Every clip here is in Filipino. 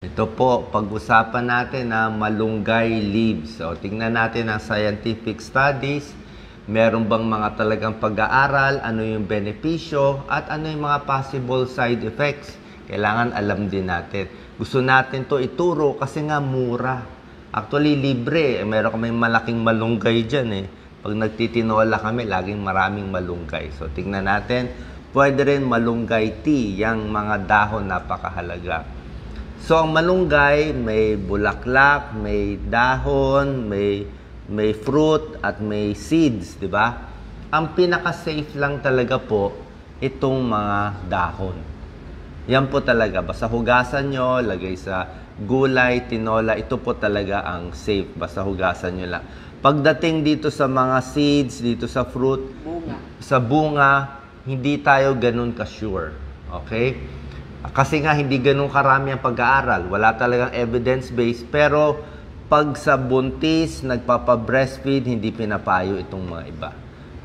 Ito po, pag-usapan natin na malunggay leaves. So, tingnan natin ang scientific studies. Meron bang mga talagang pag-aaral, ano yung benepisyo, at ano yung mga possible side effects. Kailangan alam din natin. Gusto natin to ituro kasi nga mura. Actually, libre. Meron kami malaking malunggay dyan eh. Pag nagtitinola kami, laging maraming malunggay. So, tingnan natin. Pwede rin malunggay tea, yung mga dahon napakahalaga. So, ang malunggay, may bulaklak, may dahon, may fruit, at may seeds, di ba? Ang pinaka-safe lang talaga po, itong mga dahon. Yan po talaga. Basta hugasan nyo, lagay sa gulay, tinola, ito po talaga ang safe. Basta hugasan nyo lang. Pagdating dito sa mga seeds, dito sa fruit, sa bunga, hindi tayo ganun ka-sure. Okay? Kasi nga hindi ganun karami ang pag-aaral. Wala talagang evidence-based. Pero pag sa buntis, nagpapa-breastfeed, hindi pinapayo itong mga iba.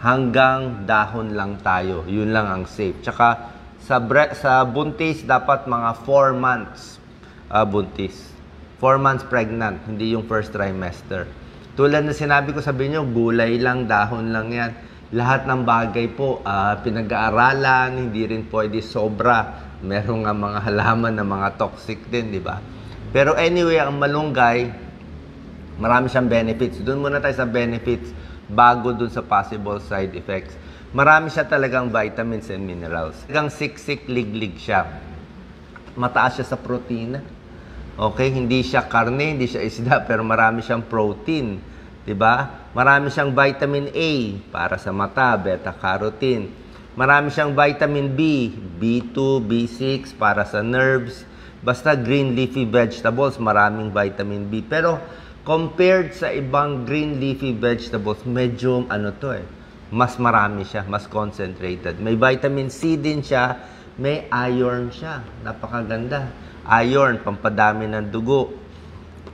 Hanggang dahon lang tayo. Yun lang ang safe. Tsaka sa buntis, dapat mga 4 months buntis. 4 months pregnant, hindi yung first trimester. Tulad na sinabi ko, sabi nyo, gulay lang, dahon lang yan. Lahat ng bagay po, pinag-aaralan, hindi rin pwede sobra. Meron nga mga halaman na mga toxic din, di ba? Pero anyway, ang malunggay, marami siyang benefits. Doon muna tayo sa benefits bago doon sa possible side effects. Marami siya talagang vitamins and minerals. Talagang siksik, liglig siya. Mataas siya sa protein. Okay, hindi siya karne, hindi siya isda, pero marami siyang protein. Diba? Marami siyang vitamin A para sa mata, beta-carotene. Marami siyang vitamin B, B2, B6 para sa nerves. Basta green leafy vegetables, maraming vitamin B. Pero compared sa ibang green leafy vegetables, medyo mas marami siya, mas concentrated. May vitamin C din siya, may iron siya. Napakaganda. Iron, pampadami ng dugo.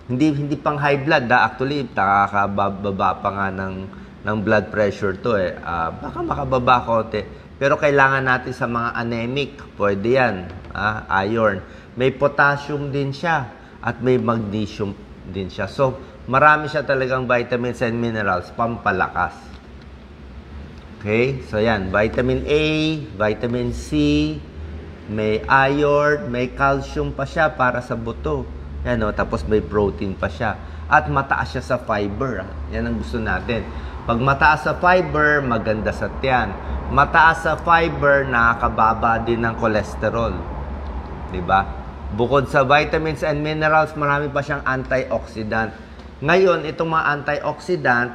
Hindi pang high blood, actually, nakakababa pa nga ng blood pressure to eh. Baka makababa konti. Pero kailangan natin sa mga anemic, pwede yan, iron. May potassium din siya at may magnesium din siya. So, marami siya talagang vitamins and minerals, pampalakas. Okay? So, yan. Vitamin A, vitamin C, may iron, may calcium pa siya para sa buto. Yan, tapos may protein pa siya. At mataas siya sa fiber. Yan ang gusto natin. Pag mataas sa fiber, maganda sa tiyan. Mataas sa fiber, nakakababa din ng cholesterol. Diba? Bukod sa vitamins and minerals, marami pa siyang antioxidant. Ngayon, itong mga antioxidant,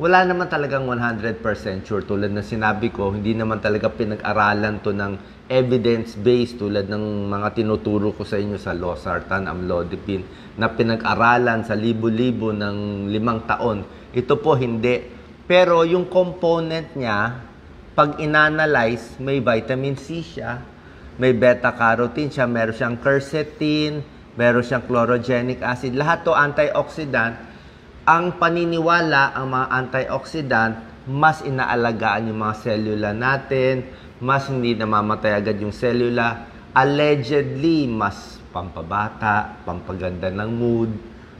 wala naman talagang 100% sure. Tulad ng sinabi ko, hindi naman talaga pinag-aralan to ng evidence-based tulad ng mga tinuturo ko sa inyo sa losartan, amlodipine, na pinag-aralan sa libo-libo ng 5 taon. Ito po hindi. Pero yung component niya, pag inanalyze, may vitamin C siya, may beta-carotene siya, meron siyang quercetin, meron siyang chlorogenic acid. Lahat to antioxidant. Ang paniniwala, ang mga antioxidant, mas inaalagaan yung mga selula natin, mas hindi namamatay agad yung selula. Allegedly, mas pampabata, pampaganda ng mood,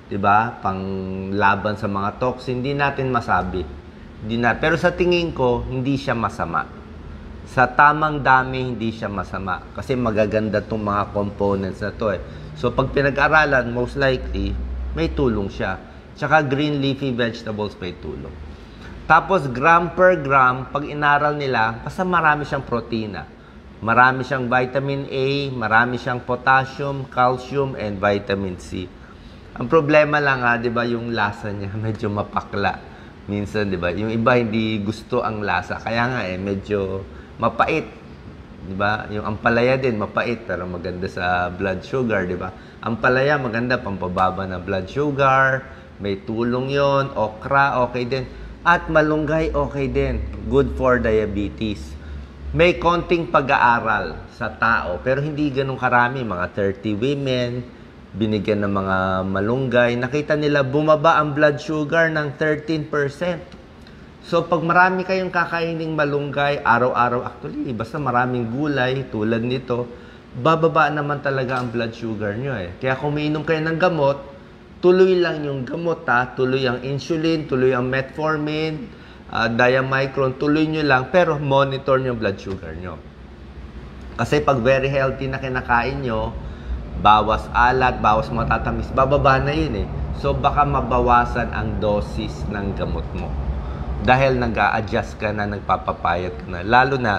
diba? Panglaban sa mga toxin, hindi natin masabi. Pero sa tingin ko, hindi siya masama. Sa tamang dami, hindi siya masama. Kasi magaganda itong mga components na to eh. So, pag pinag-aralan, most likely, may tulong siya. Tsaka green leafy vegetables may tulong. Tapos, gram per gram, pag inaral nila, basta marami siyang protina. Marami siyang vitamin A, marami siyang potassium, calcium, and vitamin C. Ang problema lang di ba, yung lasa niya medyo mapakla. Minsan, di ba, yung iba hindi gusto ang lasa. Kaya nga medyo mapait. Di ba? Yung ampalaya din, mapait, pero maganda sa blood sugar, di ba? Ampalaya, maganda, pampababa ng blood sugar. May tulong yon. Okra, okay din. At malunggay, okay din. Good for diabetes. May konting pag-aaral sa tao, pero hindi ganun karami. Mga 30 women, binigyan ng mga malunggay. Nakita nila, bumaba ang blood sugar ng 13%. So, pag marami kayong kakaining malunggay, araw-araw, actually, basta maraming gulay, tulad nito, bababa naman talaga ang blood sugar nyo eh. Kaya kung umiinom kayo ng gamot, tuloy lang yung gamot tuloy ang insulin, tuloy ang metformin, diamicron, tuloy nyo lang, pero monitor nyo blood sugar nyo. Kasi pag very healthy na kinakain nyo, bawas alat, bawas matatamis, bababa na yun eh. So baka mabawasan ang dosis ng gamot mo. Dahil nag-a-adjust ka na, nagpapapayat ka na, lalo na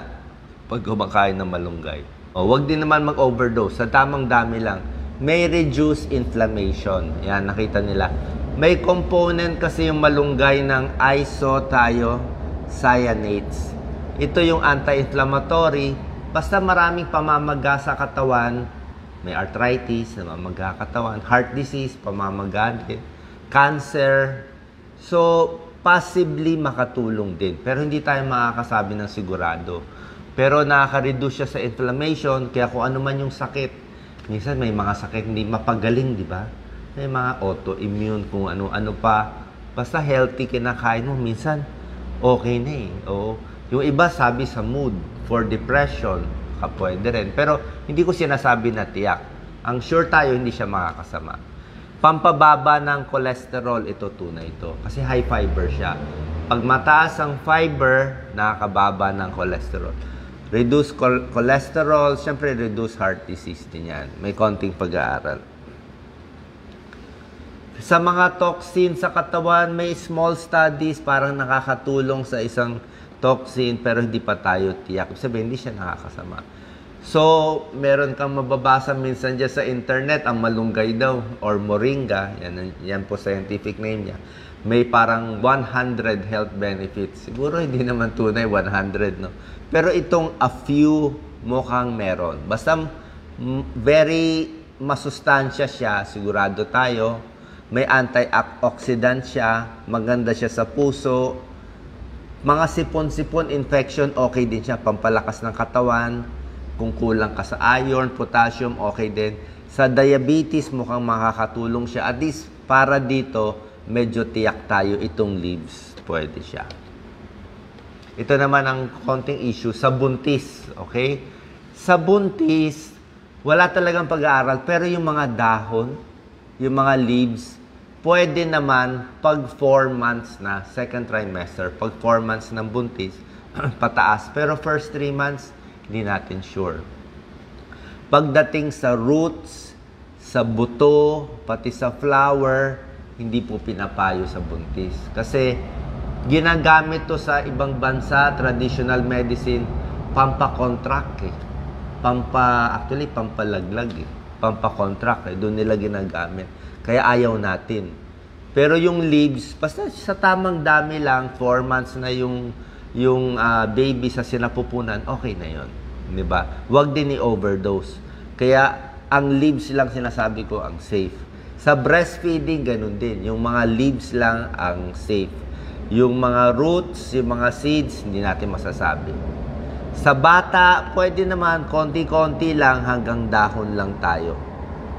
pag kumakain ng malunggay. Huwag din naman mag-overdose. Sa tamang dami lang. May reduced inflammation. Yan, nakita nila. May component kasi yung malunggay ng isothiocyanates. Ito yung anti-inflammatory. Basta maraming pamamaga sa katawan, may arthritis, namamaga katawan, heart disease, pamamaga din, cancer. So, possibly makatulong din. Pero hindi tayo makakasabi ng sigurado. Pero nakaka-reduce siya sa inflammation, kaya kung ano man yung sakit, minsan may mga sakit hindi mapagaling, di ba? May mga autoimmune, kung ano-ano pa. Basta healthy kinakain mo, minsan okay na eh. Oo. Yung iba sabi sa mood, for depression, pwede rin. Pero hindi ko sinasabi na tiyak. Ang sure tayo, hindi siya makakasama. Pampababa ng cholesterol, ito tunay ito. Kasi high fiber siya. Pag mataas ang fiber, nakakababa ng cholesterol. Reduce cholesterol, syempre reduce heart disease din yan. May konting pag-aaral. Sa mga toxin sa katawan, may small studies parang nakakatulong sa isang toxin pero hindi pa tayo tiyak. Sabihin, hindi siya nakakasama. So, meron kang mababasa minsan dyan sa internet, ang malunggay daw or moringa, yan po scientific name niya. May parang 100 health benefits. Siguro hindi naman tunay 100, no? Pero itong a few mukhang meron. Basta very masustansya siya, sigurado tayo. May antioxidant siya, maganda siya sa puso. Mga sipon-sipon infection, okay din siya. Pampalakas ng katawan. Kung kulang ka sa iron, potassium, okay din. Sa diabetes, mukhang makakatulong siya. At least, para dito, medyo tiyak tayo itong leaves. Pwede siya. Ito naman ang konting issue sa buntis. Okay? Sa buntis, wala talagang pag-aaral. Pero yung mga dahon, yung mga leaves, pwede naman pag 4 months na, second trimester, pag 4 months ng buntis, pataas. Pero first 3 months, hindi natin sure. Pagdating sa roots, sa buto, pati sa flower, hindi po pinapayo sa buntis. Kasi ginagamit to sa ibang bansa, traditional medicine, pampakontract eh. Actually, pampalaglag eh. Pampakontract eh. Doon nila ginagamit. Kaya ayaw natin. Pero yung leaves, basta sa tamang dami lang, 4 months na yung baby sa sinapupunan, okay na yon, di ba? Huwag din i-overdose. Kaya ang leaves lang sinasabi ko ang safe. Sa breastfeeding, ganun din. Yung mga leaves lang ang safe. Yung mga roots, yung mga seeds, hindi natin masasabi. Sa bata, pwede naman konti-konti lang hanggang dahon lang tayo.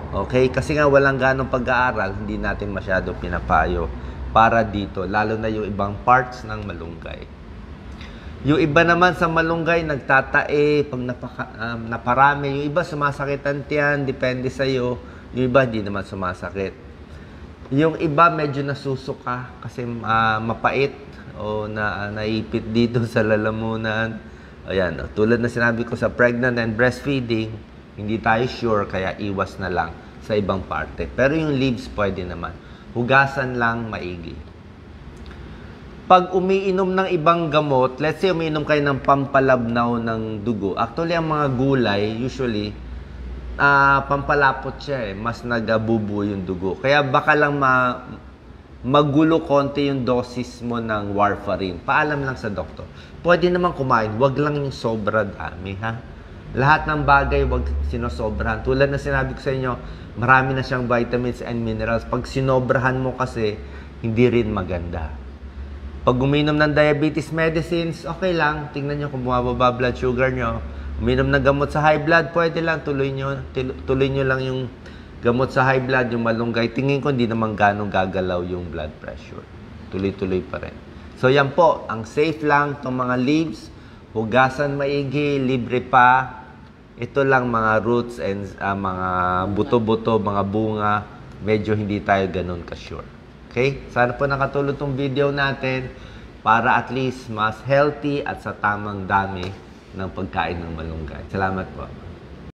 Okay? Kasi nga walang ganong pag-aaral, hindi natin masyado pinapayo para dito, lalo na yung ibang parts ng malunggay. Yung iba naman sa malunggay, nagtatae, pag naparami, yung iba sumasakit ang tiyan, depende sa'yo. Yung iba, hindi naman sumasakit. Yung iba, medyo nasusuka kasi mapait o naipit dito sa lalamunan. Ayan, tulad na sinabi ko sa pregnant and breastfeeding, hindi tayo sure, kaya iwas na lang sa ibang parte. Pero yung leaves, pwede naman. Hugasan lang maigi. Pag umiinom ng ibang gamot, let's say umiinom kayo ng pampalabnaw ng dugo. Actually, ang mga gulay, usually, pampalapot siya eh. Mas nagabubu yung dugo. Kaya baka lang magulo konti yung dosis mo ng warfarin. Paalam lang sa doktor. Pwede naman kumain. Wag lang yung sobra dami, ha? Lahat ng bagay, wag sinosobrahan. Tulad na sinabi ko sa inyo, marami na siyang vitamins and minerals. Pag sinobrahan mo kasi, hindi rin maganda. Pag uminom ng diabetes medicines, okay lang. Tingnan nyo kung bumababa blood sugar nyo. Uminom ng gamot sa high blood, pwede lang. Tuloy nyo lang yung gamot sa high blood, yung malunggay. Tingin ko, hindi naman ganong gagalaw yung blood pressure. Tuloy-tuloy pa rin. So, yan po. Ang safe lang itong mga leaves. Hugasan maigi, libre pa. Ito lang mga roots and mga buto-buto, mga bunga, medyo hindi tayo ganun ka-sure. Okay? Sana po nakatulong tong video natin para at least mas healthy at sa tamang dami ng pagkain ng malunggay. Salamat po.